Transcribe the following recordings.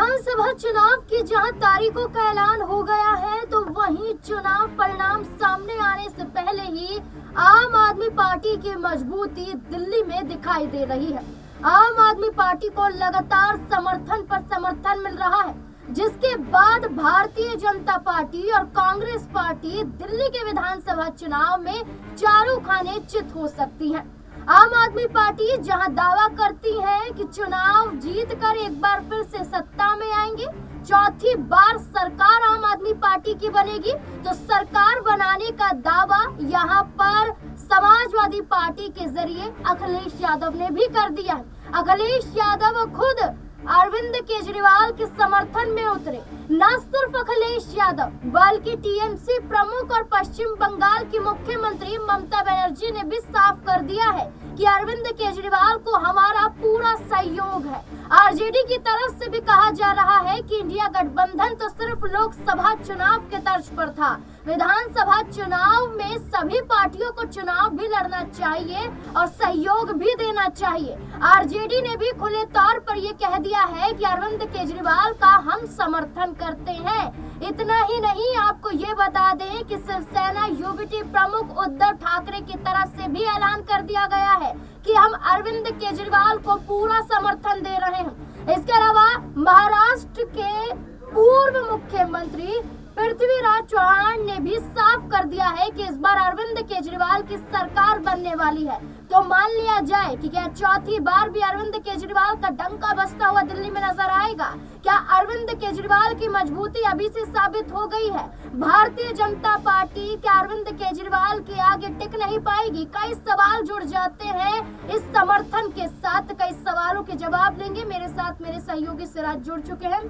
विधानसभा चुनाव की जहां तारीखों का ऐलान हो गया है, तो वहीं चुनाव परिणाम सामने आने से पहले ही आम आदमी पार्टी की मजबूती दिल्ली में दिखाई दे रही है। आम आदमी पार्टी को लगातार समर्थन पर समर्थन मिल रहा है, जिसके बाद भारतीय जनता पार्टी और कांग्रेस पार्टी दिल्ली के विधानसभा चुनाव में चारों खाने चित हो सकती हैं। आम आदमी पार्टी जहां दावा करती है कि चुनाव जीतकर एक बार फिर से सत्ता में आएंगे, चौथी बार सरकार आम आदमी पार्टी की बनेगी, तो सरकार बनाने का दावा यहां पर समाजवादी पार्टी के जरिए अखिलेश यादव ने भी कर दिया है। अखिलेश यादव खुद अरविंद केजरीवाल के समर्थन में उतरे। न सिर्फ अखिलेश यादव बल्कि टीएमसी प्रमुख और पश्चिम बंगाल की मुख्यमंत्री ममता बनर्जी ने भी साफ कर दिया है कि अरविंद केजरीवाल को हमारा पूरा सहयोग है। आरजेडी की तरफ से भी कहा जा रहा है कि इंडिया गठबंधन तो सिर्फ लोकसभा चुनाव के तर्ज पर था, विधानसभा चुनाव में सभी पार्टियों को चुनाव भी लड़ना चाहिए और सहयोग भी देना चाहिए। आरजेडी ने भी खुले तौर पर ये कह दिया है कि अरविंद केजरीवाल का हम समर्थन करते हैं। इतना ही नहीं, आपको ये बता दें कि शिवसेना यूबीटी प्रमुख उद्धव ठाकरे की तरफ से भी ऐलान कर दिया गया है कि हम अरविंद केजरीवाल को पूरा समर्थन दे रहे हैं। इसके अलावा महाराष्ट्र के पूर्व मुख्यमंत्री पृथ्वीराज चौहान ने भी साफ कर दिया है कि इस बार अरविंद केजरीवाल की सरकार बनने वाली है। तो मान लिया जाए कि क्या चौथी बार भी अरविंद केजरीवाल का डंका बजता हुआ दिल्ली में नजर आएगा? क्या अरविंद केजरीवाल की मजबूती अभी से साबित हो गई है? भारतीय जनता पार्टी क्या अरविंद केजरीवाल के आगे टिक नहीं पाएगी? कई सवाल जुड़ जाते हैं इस समर्थन के साथ। कई सवालों के जवाब लेंगे। मेरे साथ मेरे सहयोगी सिराज जुड़ चुके हैं।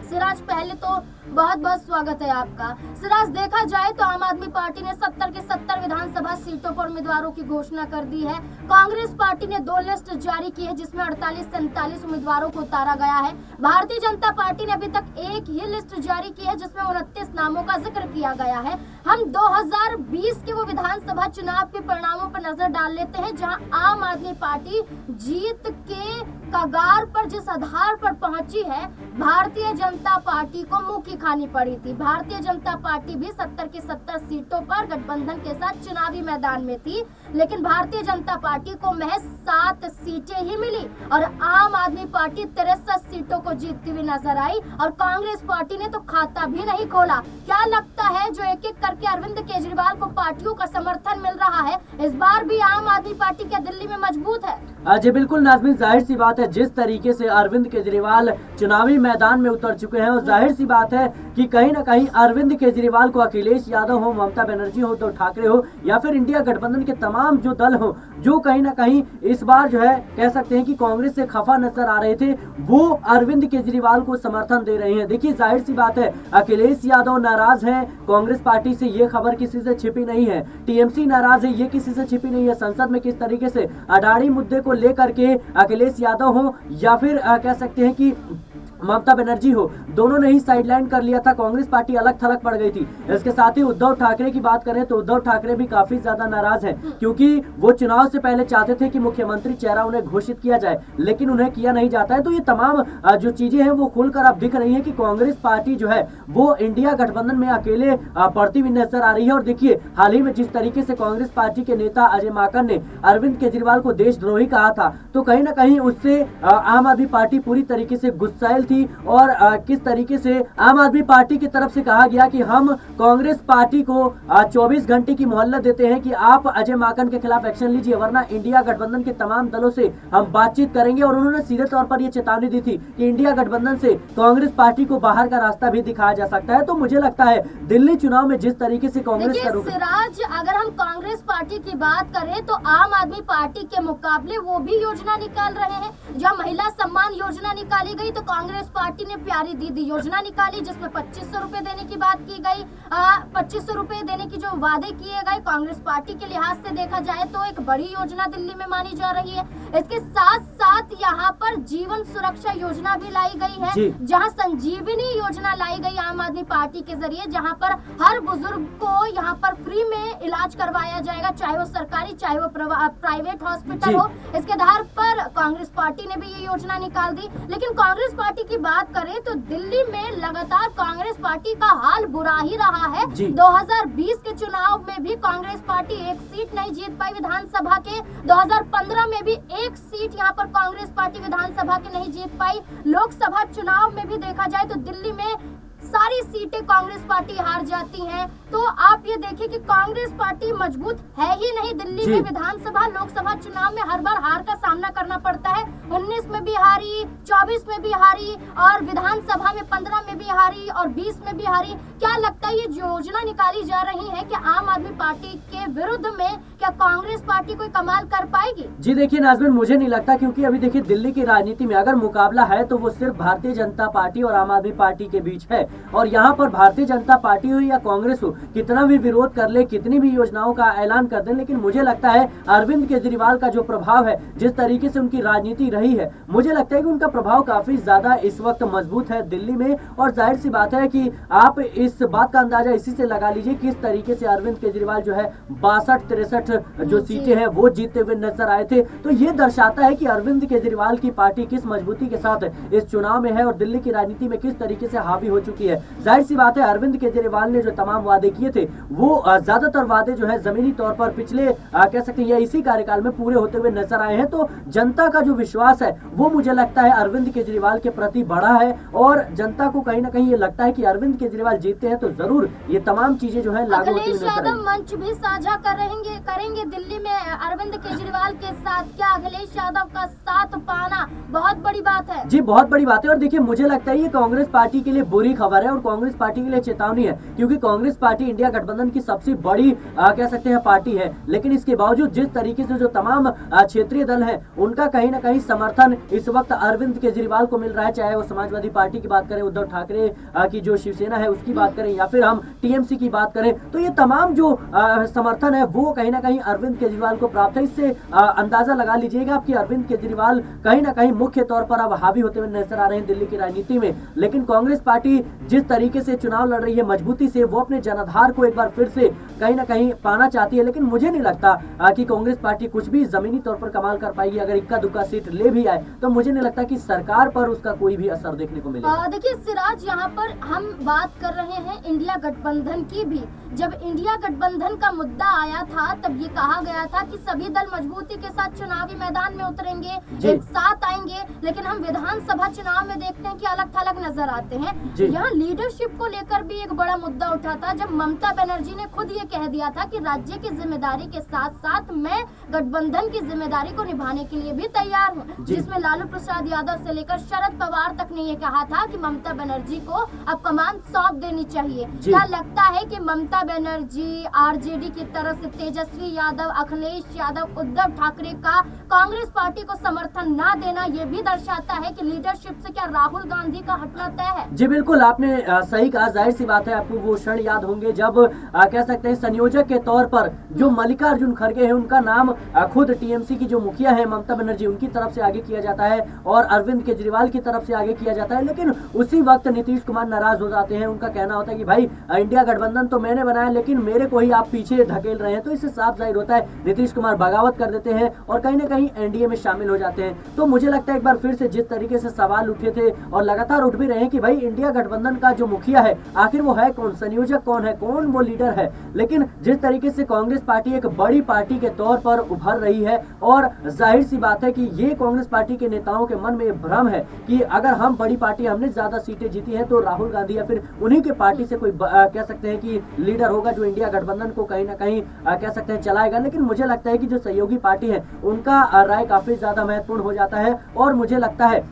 सिराज, पहले तो बहुत बहुत स्वागत है आपका। सिराज, देखा जाए तो आम आदमी पार्टी ने 70 के 70 विधानसभा सीटों पर उम्मीदवारों की घोषणा कर दी है। कांग्रेस पार्टी ने 2 लिस्ट जारी की है, जिसमें 48 से 39 उम्मीदवारों को उतारा गया है। भारतीय जनता पार्टी ने अभी तक एक ही लिस्ट जारी की है, जिसमें 29 नामों का जिक्र किया गया है। हम 2020 के वो विधानसभा चुनाव के परिणामों पर नजर डाल लेते हैं, जहां आम आदमी पार्टी जीत के कगार पर जिस आधार पर पहुंची है, भारतीय जनता पार्टी को मुंह की खानी पड़ी थी। भारतीय जनता पार्टी भी 70 की 70 सीटों पर गठबंधन के साथ चुनावी मैदान में थी, लेकिन भारतीय जनता पार्टी को महज 7 सीटें ही मिली और आम आदमी पार्टी 63 सीटों को जीतती हुई नजर आई और कांग्रेस पार्टी ने तो खाता भी नहीं खोला। क्या लगता है, जो एक एक करके अरविंद केजरीवाल को पार्टियों का समर्थन मिल रहा है, इस बार भी आम आदमी पार्टी क्या दिल्ली में मजबूत है? जी बिल्कुल नाज़मीन, जाहिर सी बात है जिस तरीके से अरविंद केजरीवाल चुनावी मैदान में उतर चुके हैं, और जाहिर सी बात है कि कहीं ना कहीं अरविंद केजरीवाल को अखिलेश यादव हो, ममता बनर्जी हो, उद्धव ठाकरे हो या फिर इंडिया गठबंधन के तमाम जो दल हो, जो कहीं ना कहीं इस बार जो है कह सकते हैं कि कांग्रेस से खफा नजर आ रहे थे, वो अरविंद केजरीवाल को समर्थन दे रहे हैं। देखिए जाहिर सी बात है अखिलेश यादव नाराज है कांग्रेस पार्टी से, ये खबर किसी से छिपी नहीं है। टीएमसी नाराज है, ये किसी से छिपी नहीं है। संसद में किस तरीके से अडानी मुद्दे को लेकर के अखिलेश यादव हो या फिर कह सकते हैं कि ममता बनर्जी हो, दोनों ने ही साइडलाइन कर लिया था, कांग्रेस पार्टी अलग थलग पड़ गई थी। इसके साथ ही उद्धव ठाकरे की बात करें तो उद्धव ठाकरे भी काफी ज्यादा नाराज हैं, क्योंकि वो चुनाव से पहले चाहते थे कि मुख्यमंत्री चेहरा उन्हें घोषित किया जाए, लेकिन उन्हें किया नहीं जाता है। तो ये तमाम जो चीजें हैं वो खुलकर अब दिख रही है कि कांग्रेस पार्टी जो है वो इंडिया गठबंधन में अकेले पड़ती हुई नजर आ रही है। और देखिए हाल ही में जिस तरीके से कांग्रेस पार्टी के नेता अजय माकन ने अरविंद केजरीवाल को देशद्रोही कहा था, तो कहीं ना कहीं उससे आम आदमी पार्टी पूरी तरीके से गुस्साइल थी। और किस तरीके से आम आदमी पार्टी की तरफ से कहा गया कि हम कांग्रेस पार्टी को 24 घंटे की मोहलत देते हैं कि आप अजय माकन के खिलाफ एक्शन लीजिए, वरना इंडिया गठबंधन के तमाम दलों से हम बातचीत करेंगे। और उन्होंने सीधे तौर पर यह चेतावनी दी थी कि इंडिया गठबंधन से कांग्रेस पार्टी को बाहर का रास्ता भी दिखाया जा सकता है। तो मुझे लगता है दिल्ली चुनाव में जिस तरीके से कांग्रेस का रुख, सिराज, अगर हम कांग्रेस पार्टी की बात करें तो आम आदमी पार्टी के मुकाबले वो भी योजना निकाल रहे हैं। जब महिला सम्मान योजना निकाली गई तो कांग्रेस पार्टी ने प्यारी दी फीसदी योजना निकाली जिसमें 2500 रुपए देने की बात की गई। 2500 रुपए देने की जो वादे किए गए कांग्रेस पार्टी के लिहाज से देखा जाए तो एक बड़ी योजना दिल्ली में मानी जा रही है। इसके साथ साथ यहाँ पर जीवन सुरक्षा योजना भी लाई गई है, जहाँ संजीवनी योजना लाई गई आम आदमी पार्टी के जरिए, जहाँ पर हर बुजुर्ग को यहाँ पर फ्री में इलाज करवाया जाएगा, चाहे वो सरकारी चाहे वो प्राइवेट हॉस्पिटल हो। इसके आधार पर कांग्रेस पार्टी ने भी ये योजना निकाल दी। लेकिन कांग्रेस पार्टी की बात करें तो दिल्ली में लगातार कांग्रेस पार्टी का हाल बुरा ही रहा है। 2020 के चुनाव में भी कांग्रेस पार्टी एक सीट नहीं जीत पाई विधानसभा के। 2015 में भी एक सीट यहाँ पर कांग्रेस पार्टी विधानसभा के नहीं जीत पाई। लोकसभा चुनाव में भी देखा जाए तो दिल्ली में सारी सीटें कांग्रेस पार्टी हार जाती हैं। तो आप ये देखिए कि कांग्रेस पार्टी मजबूत है ही नहीं। दिल्ली में विधानसभा लोकसभा चुनाव में हर बार हार का सामना करना पड़ता है। 19 में भी हारी, 24 में भी हारी और विधानसभा में 15 में भी हारी और 20 में भी हारी। क्या लगता है ये योजना निकाली जा रही है कि आम आदमी पार्टी के विरुद्ध में क्या कांग्रेस पार्टी कोई कमाल कर पाएगी? जी देखिए नाज़मीन, मुझे नहीं लगता, क्योंकि अभी देखिए दिल्ली की राजनीति में अगर मुकाबला है तो वो सिर्फ भारतीय जनता पार्टी और आम आदमी पार्टी के बीच है। और यहाँ पर भारतीय जनता पार्टी हो या कांग्रेस हो, कितना भी विरोध कर ले, कितनी भी योजनाओं का ऐलान कर दे, लेकिन मुझे लगता है अरविंद केजरीवाल का जो प्रभाव है, जिस तरीके से उनकी राजनीति रही है, मुझे लगता है कि उनका प्रभाव काफी ज्यादा इस वक्त मजबूत है दिल्ली में। और जाहिर सी बात है कि आप इस बात का अंदाजा इसी से लगा लीजिए किस तरीके से अरविंद केजरीवाल जो है 62-63 जो सीटें हैं वो जीतते हुए नजर आए थे। तो ये दर्शाता है कि अरविंद केजरीवाल की पार्टी किस मजबूती के साथ इस चुनाव में है और दिल्ली की राजनीति में किस तरीके से हावी हो चुकी है। जाहिर सी बात है अरविंद केजरीवाल ने जो तमाम वादे किए थे वो ज्यादातर वादे जो है जमीनी तौर पर पिछले कह सकते हैं इसी कार्यकाल में पूरे होते हुए नजर आए हैं। तो जनता का जो विश्वास है वो मुझे लगता है अरविंद केजरीवाल के प्रति बढ़ा है और जनता को कहीं ना कहीं ये लगता है कि अरविंद केजरीवाल जीतते हैं तो जरूर ये तमाम चीजें जो है लागू होती हुई नजर आएंगी। मंच भी साझा करेंगे दिल्ली में अरविंद केजरीवाल के साथ। क्या अखिलेश यादव का साथ पाना बहुत बड़ी बात है? जी बहुत बड़ी बात है। और देखिए मुझे लगता है ये कांग्रेस पार्टी के लिए बुरी खबर है और कांग्रेस पार्टी के लिए चेतावनी है, क्योंकि कांग्रेस पार्टी इंडिया गठबंधन की सबसे बड़ी कह सकते हैं पार्टी है। लेकिन इसके बावजूद जिस तरीके से जो तमाम क्षेत्रीय दल हैं उनका कहीं ना कहीं समर्थन इस वक्त अरविंद केजरीवाल को मिल रहा है, चाहे वो समाजवादी पार्टी की बात करें, उद्धव ठाकरे की जो शिवसेना है उसकी बात करें, या फिर हम टीएमसी की बात करें, तो ये तमाम जो समर्थन है वो कहीं ना कहीं अरविंद केजरीवाल को प्राप्त है। इससे अंदाजा लगा लीजिएगा कि अरविंद केजरीवाल कहीं ना कहीं मुख्य तौर पर अब हावी होते हुए नजर आ रहे हैं दिल्ली की राजनीति में। लेकिन कांग्रेस पार्टी जिस तरीके से चुनाव लड़ रही है मजबूती से, वो अपने जनाधार को एक बार फिर से कहीं ना कहीं पाना चाहती है। लेकिन मुझे नहीं लगता कि कांग्रेस पार्टी कुछ भी जमीनी तौर पर कमाल कर पाएगी। अगर इक्का दुक्का सीट ले भी आए तो मुझे नहीं लगता कि सरकार पर उसका कोई भी असर देखने को मिलेगा। देखिए सिराज, यहाँ पर हम बात कर रहे हैं इंडिया गठबंधन की भी। जब इंडिया गठबंधन का मुद्दा आया था तब ये कहा गया था कि सभी दल मजबूती के साथ चुनावी मैदान में उतरेंगे, एक साथ आएंगे। लेकिन हम विधानसभा चुनाव में देखते हैं कि अलग थलग नजर आते हैं। यहाँ लीडरशिप को लेकर भी एक बड़ा मुद्दा उठा था, जब ममता बनर्जी ने खुद ये कह दिया था कि राज्य की जिम्मेदारी के साथ साथ मैं गठबंधन की जिम्मेदारी को निभाने के लिए भी तैयार हूँ, जिसमें लालू प्रसाद यादव से लेकर शरद पवार तक ने ये कहा था कि ममता बनर्जी को अब कमान सौंप देनी चाहिए। क्या लगता है कि ममता बनर्जी आरजेडी की तरफ से तेजस्वी यादव, अखिलेश यादव, उद्धव ठाकरे का कांग्रेस पार्टी को समर्थन न देना ये भी दर्शाता है कि लीडरशिप से क्या राहुल गांधी का हटना तय है? जी बिल्कुल, आपने सही कहा। जाहिर सी बात है आपको वो क्षण याद होंगे जब कह सकते हैं संयोजक के तौर पर जो मल्लिकार्जुन खड़गे हैं उनका नाम खुद टीएमसी की जो मुखिया है ममता बनर्जी उनकी तरफ से आगे किया जाता है और अरविंद केजरीवाल की तरफ से आगे किया जाता है। लेकिन उसी वक्त नीतीश कुमार नाराज हो जाते हैं। उनका कहना होता है कि भाई इंडिया गठबंधन तो मैंने बनाया लेकिन मेरे को ही आप पीछे धकेल रहे हैं। तो इससे साफ जाहिर होता है नीतीश कुमार बगावत कर देते हैं और कहीं ना कहीं एनडीए में शामिल हो जाते हैं। तो मुझे लगता है एक बार फिर से जिस तरीके से सवाल उठे थे और लगातार उठ भी रहे हैं कि भाई इंडिया गठबंधन का जो मुखिया है आखिर वो है कौन, संयोजक कौन है, कौन वो लीडर है। लेकिन जिस तरीके से कांग्रेस पार्टी एक बड़ी पार्टी के तौर पर उभर रही है और जाहिर सी बात है कि ये कांग्रेस पार्टी के नेताओं के मन में भ्रम है कि अगर हम बड़ी पार्टी, हमने ज्यादा सीटें जीती हैं तो राहुल गांधी या फिर उन्हीं के पार्टी से कोई कह सकते हैं कि लीडर होगा जो इंडिया गठबंधन को कहीं ना कहीं कह सकते हैं चलाएगा। लेकिन मुझे लगता है कि जो सहयोगी पार्टी है उनका राय काफी ज्यादा महत्वपूर्ण हो जाता है और मुझे लगता है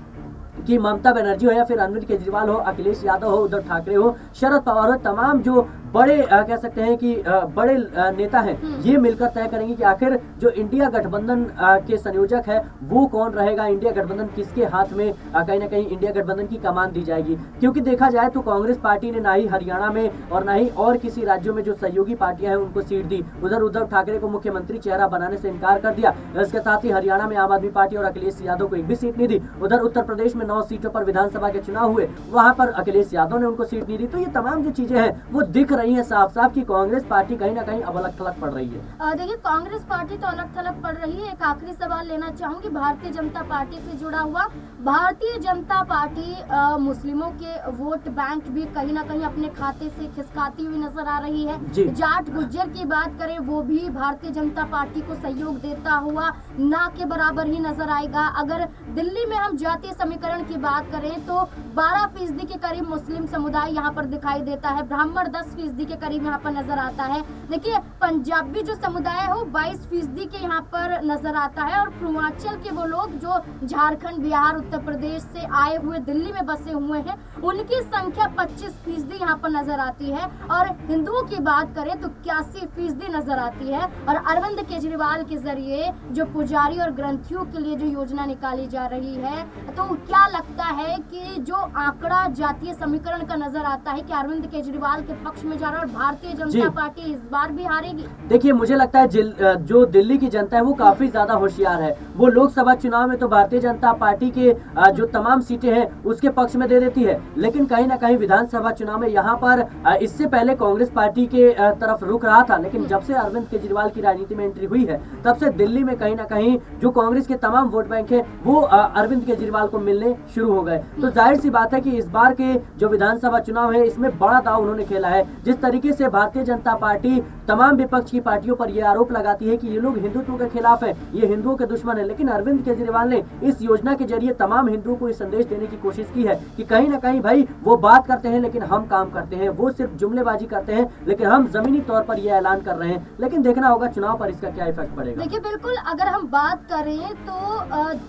कि ममता बनर्जी हो या फिर अरविंद केजरीवाल हो, अखिलेश यादव हो, उद्धव ठाकरे हो, शरद पवार हो, तमाम जो बड़े कह सकते हैं कि बड़े नेता हैं, ये मिलकर तय करेंगे कि आखिर जो इंडिया गठबंधन के संयोजक है वो कौन रहेगा, इंडिया गठबंधन किसके हाथ में कहीं ना कहीं इंडिया गठबंधन की कमान दी जाएगी। क्योंकि देखा जाए तो कांग्रेस पार्टी ने ना ही हरियाणा में और ना ही और किसी राज्यों में जो सहयोगी पार्टियां हैं उनको सीट दी, उधर उद्धव ठाकरे को मुख्यमंत्री चेहरा बनाने से इनकार कर दिया। इसके साथ ही हरियाणा में आम आदमी पार्टी और अखिलेश यादव को एक भी सीट नहीं दी। उधर उत्तर प्रदेश में 9 सीटों पर विधानसभा के चुनाव हुए, वहां पर अखिलेश यादव ने उनको सीट नहीं दी। तो ये तमाम जो चीजें हैं वो दिख रही है साफ साफ की कांग्रेस पार्टी कहीं ना कहीं अब अलग थलग पड़ रही है। देखिए, कांग्रेस पार्टी तो अलग थलग पड़ रही है। एक आखिरी सवाल लेना चाहूंगी भारतीय जनता पार्टी से जुड़ा हुआ। भारतीय जनता पार्टी मुस्लिमों के वोट बैंक भी कहीं ना कहीं अपने खाते से खिसकाती हुई नजर आ रही है। जाट गुज्जर की बात करें, वो भी भारतीय जनता पार्टी को सहयोग देता हुआ ना के बराबर ही नजर आएगा। अगर दिल्ली में हम जातीय समीकरण की बात करें तो 12% के करीब मुस्लिम समुदाय यहाँ पर दिखाई देता है, ब्राह्मण 10% के करीब यहाँ पर नजर आता है। देखिए, पंजाबी जो समुदाय है वो 22% के यहाँ पर नजर आता है, और पूर्वांचल के वो लोग जो झारखंड, बिहार, उत्तर प्रदेश से आए हुए दिल्ली में बसे हुए हैं उनकी संख्या 25% यहाँ पर नजर आती है। और हिंदुओं की बात करें तो 81% नजर आती है। और अरविंद केजरीवाल के जरिए जो पुजारी और ग्रंथियों के लिए जो योजना निकाली जा रही है, तो क्या लगता है कि जो आंकड़ा जातीय समीकरण का नजर आता है कि अरविंद केजरीवाल के पक्ष में जा रहा है और भारतीय जनता पार्टी इस बार भी हारेगी? देखिए, मुझे लगता है जो दिल्ली की जनता है वो काफी ज्यादा होशियार है। वो लोकसभा चुनाव में तो भारतीय जनता पार्टी के जो तमाम सीटें हैं उसके पक्ष में दे देती है, लेकिन कहीं ना कहीं विधानसभा चुनाव में यहाँ पर इससे पहले कांग्रेस पार्टी के तरफ रुख रहा था, लेकिन जब से अरविंद केजरीवाल की राजनीति में एंट्री हुई है तब से दिल्ली में कहीं ना कहीं जो कांग्रेस के तमाम वोट बैंक है वो अरविंद केजरीवाल को मिलने शुरू हो गए। तो जाहिर सी बात है कि इस बार के जो विधानसभा चुनाव है इसमें बड़ा दाव उन्होंने खेला है। जिस तरीके से भारतीय जनता पार्टी तमाम विपक्ष की पार्टियों पर यह आरोप लगाती है कि ये लोग हिंदुत्व के खिलाफ है, ये हिंदुओं के दुश्मन है, लेकिन अरविंद केजरीवाल ने इस योजना के जरिए तमाम हिंदुओं को ये संदेश देने की कोशिश की है कि कहीं ना कहीं भाई वो बात करते हैं लेकिन हम काम करते हैं, वो सिर्फ जुमलेबाजी करते हैं लेकिन हम जमीनी तौर पर यह ऐलान कर रहे हैं। लेकिन देखना होगा चुनाव पर इसका क्या इफेक्ट पड़ेगा। देखिए, बिल्कुल अगर हम बात करें तो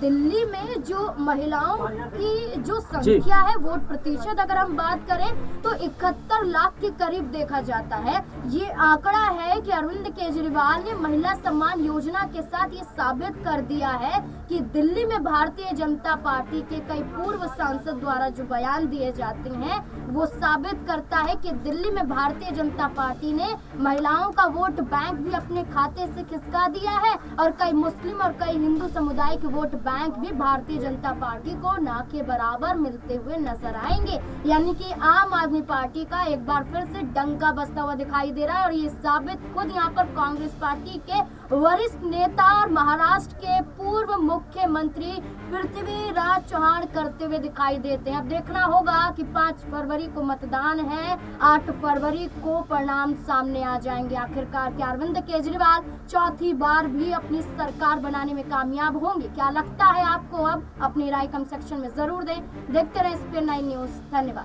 दिल्ली में जो महिलाओं की जो संख्या है, वोट प्रतिशत अगर हम बात करें तो 71 लाख के करीब देखा जाता है। ये आंकड़ा है कि अरविंद केजरीवाल ने महिला सम्मान योजना के साथ ये साबित कर दिया है कि दिल्ली में भारतीय जनता पार्टी के कई पूर्व सांसद द्वारा जो बयान दिए जाते हैं वो साबित करता है कि दिल्ली में भारतीय जनता पार्टी ने महिलाओं का वोट बैंक भी अपने खाते से खिसका दिया है, और कई मुस्लिम और कई हिंदू समुदाय के वोट बैंक भी भारतीय जनता पार्टी को ना के बराबर मिलते हुए नजर आएंगे। यानी कि आम आदमी पार्टी का एक बार फिर से डंका बजता हुआ दिखाई दे रहा है, और ये साबित खुद यहाँ पर कांग्रेस पार्टी के वरिष्ठ नेता और महाराष्ट्र के पूर्व मुख्यमंत्री पृथ्वीराज चौहान करते हुए दिखाई देते हैं। अब देखना होगा कि 5 फरवरी को मतदान है, 8 फरवरी को परिणाम सामने आ जाएंगे। आखिरकार क्या अरविंद केजरीवाल चौथी बार भी अपनी सरकार बनाने में कामयाब होंगे? क्या लगता है आपको? अब अपनी राय कमेंट सेक्शन में जरूर दें। देखते रहें स्पेन 9 न्यूज। धन्यवाद।